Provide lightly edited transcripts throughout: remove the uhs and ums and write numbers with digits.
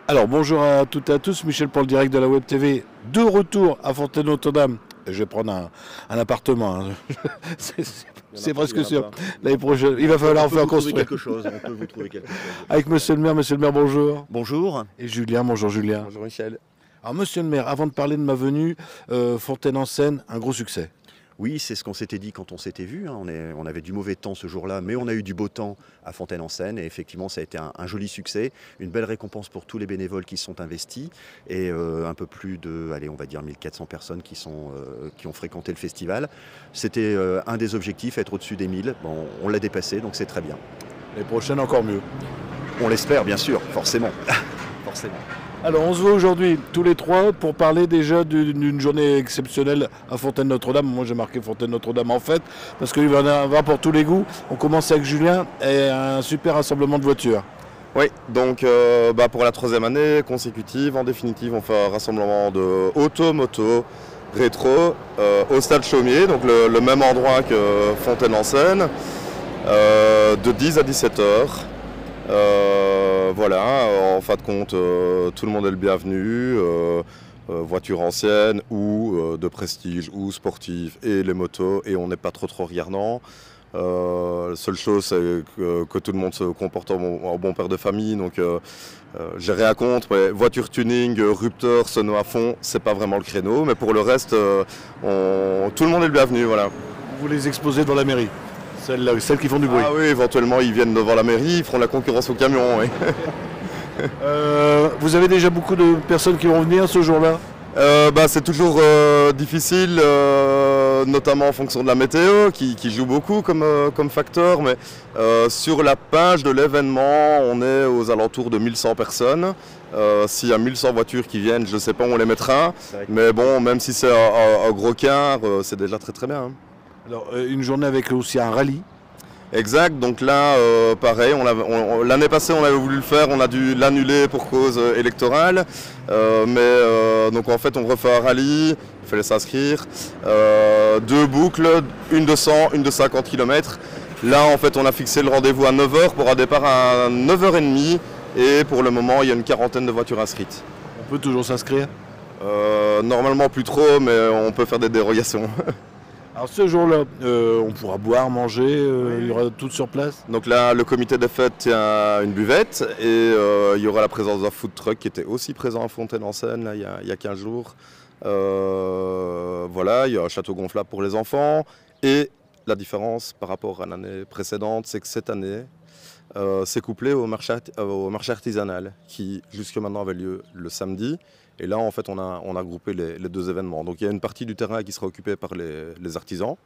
Alors bonjour à toutes et à tous, Michel pour le direct de la Web TV, de retour à Fontaine-Notre-Dame. Je vais prendre un appartement, hein. C'est presque sûr. L'année prochaine, il va falloir en faire construire. On peut vous trouver quelque chose. Avec monsieur le maire, bonjour. Bonjour. Et Julien, bonjour Julien. Bonjour Michel. Alors monsieur le maire, avant de parler de ma venue, Fontaine-en-Seine, un gros succès. Oui, c'est ce qu'on s'était dit quand on s'était vu. On avait du mauvais temps ce jour-là, mais on a eu du beau temps à Fontaine-en-Seine. Et effectivement, ça a été un joli succès. Une belle récompense pour tous les bénévoles qui se sont investis. Et un peu plus de, allez, on va dire 1400 personnes qui ont fréquenté le festival. C'était un des objectifs, être au-dessus des 1000. Bon, on l'a dépassé, donc c'est très bien. Les prochaines encore mieux. On l'espère, bien sûr, forcément. Forcément. Alors on se voit aujourd'hui tous les trois pour parler déjà d'une journée exceptionnelle à Fontaine-Notre-Dame. Moi j'ai marqué Fontaine-Notre-Dame en fait, parce qu'il va y en avoir pour tous les goûts. On commence avec Julien et un super rassemblement de voitures. Oui, donc pour la troisième année consécutive, en définitive, on fait un rassemblement de auto, moto, rétro au stade Chaumier, donc le même endroit que Fontaine-en-Seine, de 10 à 17 heures. Voilà, en fin de compte, tout le monde est le bienvenu, voitures anciennes ou de prestige ou sportives et les motos, et on n'est pas trop regardant. La seule chose, c'est que tout le monde se comporte en bon père de famille, donc j'ai rien contre, mais voiture tuning, rupteur, sono à fond, c'est pas vraiment le créneau, mais pour le reste, tout le monde est le bienvenu, voilà. Vous les exposez devant la mairie, celles qui font du bruit. Ah oui, éventuellement ils viennent devant la mairie, ils feront la concurrence au camion, oui. Vous avez déjà beaucoup de personnes qui vont venir ce jour-là? C'est toujours difficile, notamment en fonction de la météo, qui joue beaucoup comme facteur, mais sur la page de l'événement, on est aux alentours de 1100 personnes. S'il y a 1100 voitures qui viennent, je ne sais pas où on les mettra, mais bon, même si c'est un gros quart, c'est déjà très très bien, hein. Alors une journée avec aussi un rallye. Exact, donc là, pareil, l'année passée on avait voulu le faire, on a dû l'annuler pour cause électorale, donc en fait on refait un rallye, il fallait s'inscrire, 2 boucles, une de 100, une de 50 km. Là en fait on a fixé le rendez-vous à 9 h pour un départ à 9 h 30, et pour le moment il y a une quarantaine de voitures inscrites. On peut toujours s'inscrire? Normalement plus trop, mais on peut faire des dérogations. Alors ce jour-là, on pourra boire, manger, il y aura tout sur place. Donc là, le comité des fêtes tient une buvette, et il y aura la présence d'un food truck qui était aussi présent à Fontaine-en-Seine là, il y a 15 jours. Voilà, il y a un château gonflable pour les enfants, et la différence par rapport à l'année précédente, c'est que cette année, c'est couplé au marché artisanal qui jusque maintenant avait lieu le samedi. Et là, en fait, on a groupé les deux événements. Donc il y a une partie du terrain qui sera occupée par les artisans,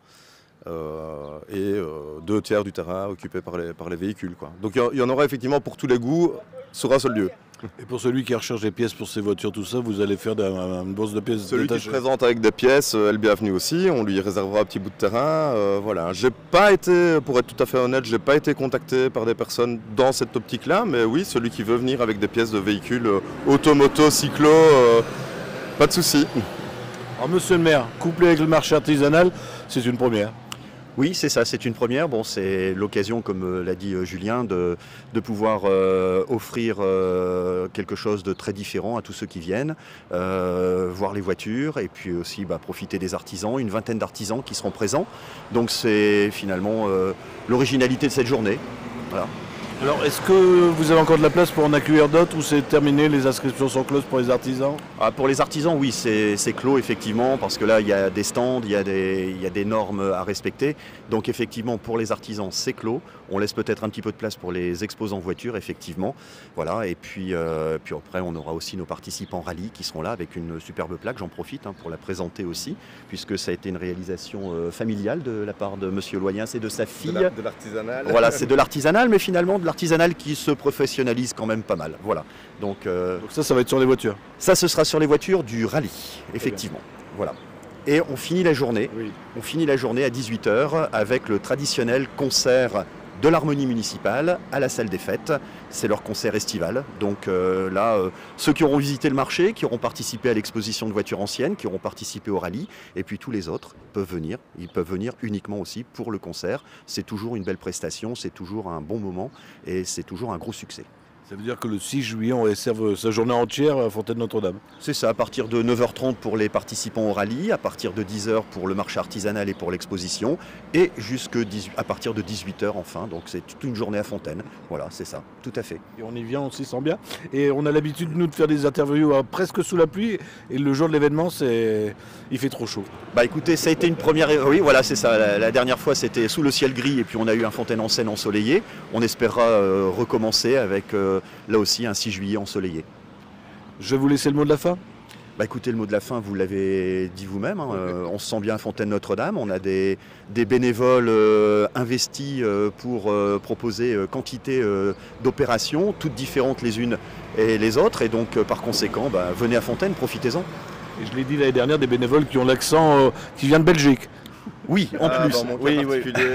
et 2 tiers du terrain occupé par les véhicules, quoi. Donc il y en aura effectivement pour tous les goûts sur un seul lieu. Et pour celui qui recherche des pièces pour ses voitures, tout ça, vous allez faire une bourse de pièces Celui détachées. qui se présente avec des pièces est le bienvenu aussi, on lui réservera un petit bout de terrain. Voilà. J'ai pas été, pour être tout à fait honnête, j'ai pas été contacté par des personnes dans cette optique-là, mais oui, celui qui veut venir avec des pièces de véhicules automoto, cyclo, pas de souci. Alors monsieur le maire, couplé avec le marché artisanal, c'est une première. Oui, c'est ça, c'est une première. Bon, c'est l'occasion, comme l'a dit Julien, de pouvoir offrir quelque chose de très différent à tous ceux qui viennent, voir les voitures, et puis aussi profiter des artisans, une vingtaine d'artisans qui seront présents. Donc c'est finalement l'originalité de cette journée. Voilà. Alors est-ce que vous avez encore de la place pour en accueillir d'autres, ou c'est terminé, les inscriptions sont closes pour les artisans? Pour les artisans, oui, c'est clos effectivement, parce que là il y a des stands, il y a des normes à respecter. Donc effectivement pour les artisans c'est clos. On laisse peut-être un petit peu de place pour les exposants voitures, effectivement. Voilà. Et puis après on aura aussi nos participants rallye qui seront là avec une superbe plaque. J'en profite pour la présenter aussi, puisque ça a été une réalisation familiale de la part de Monsieur Loyens et de sa fille. De l'artisanal. Voilà, c'est de l'artisanal, mais finalement de l'artisanal qui se professionnalise quand même pas mal. Voilà. Donc ça va être sur les voitures? Ça, ce sera sur les voitures du rallye, effectivement. Voilà. Et on finit la journée. Oui. On finit la journée à 18 h avec le traditionnel concert de l'harmonie municipale à la salle des fêtes. C'est leur concert estival. Donc là, ceux qui auront visité le marché, qui auront participé à l'exposition de voitures anciennes, qui auront participé au rallye, et puis tous les autres peuvent venir. Ils peuvent venir uniquement aussi pour le concert. C'est toujours une belle prestation, c'est toujours un bon moment, et c'est toujours un gros succès. Ça veut dire que le 6 juillet, on réserve sa journée entière à Fontaine-Notre-Dame. C'est ça, à partir de 9h30 pour les participants au rallye, à partir de 10h pour le marché artisanal et pour l'exposition, et à partir de 18h enfin, donc c'est toute une journée à Fontaine. Voilà, c'est ça, tout à fait. Et on y vient, on s'y sent bien. Et on a l'habitude, nous, de faire des interviews presque sous la pluie, et le jour de l'événement, il fait trop chaud. Bah écoutez, ça a été une première... Oui, voilà, c'est ça. La dernière fois, c'était sous le ciel gris, et puis on a eu un Fontaine en scène ensoleillé. On espérera recommencer avec... là aussi, un 6 juillet ensoleillé. Je vais vous laisser le mot de la fin. Bah écoutez, le mot de la fin, vous l'avez dit vous-même, hein. On se sent bien à Fontaine-Notre-Dame. On a des bénévoles investis pour proposer quantité d'opérations, toutes différentes les unes et les autres. Et donc, par conséquent, bah, venez à Fontaine, profitez-en. Et je l'ai dit l'année dernière, des bénévoles qui ont l'accent qui vient de Belgique. Oui, en plus. Dans mon cas particulier,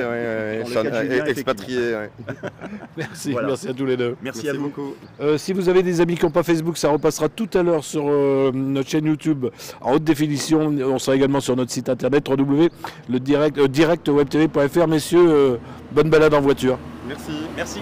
expatrié. Merci, Voilà. merci à tous les deux. Merci à vous. beaucoup. Si vous avez des amis qui n'ont pas Facebook, ça repassera tout à l'heure sur notre chaîne YouTube en haute définition. On sera également sur notre site internet www.directwebtv.fr. Messieurs, bonne balade en voiture. Merci. Merci.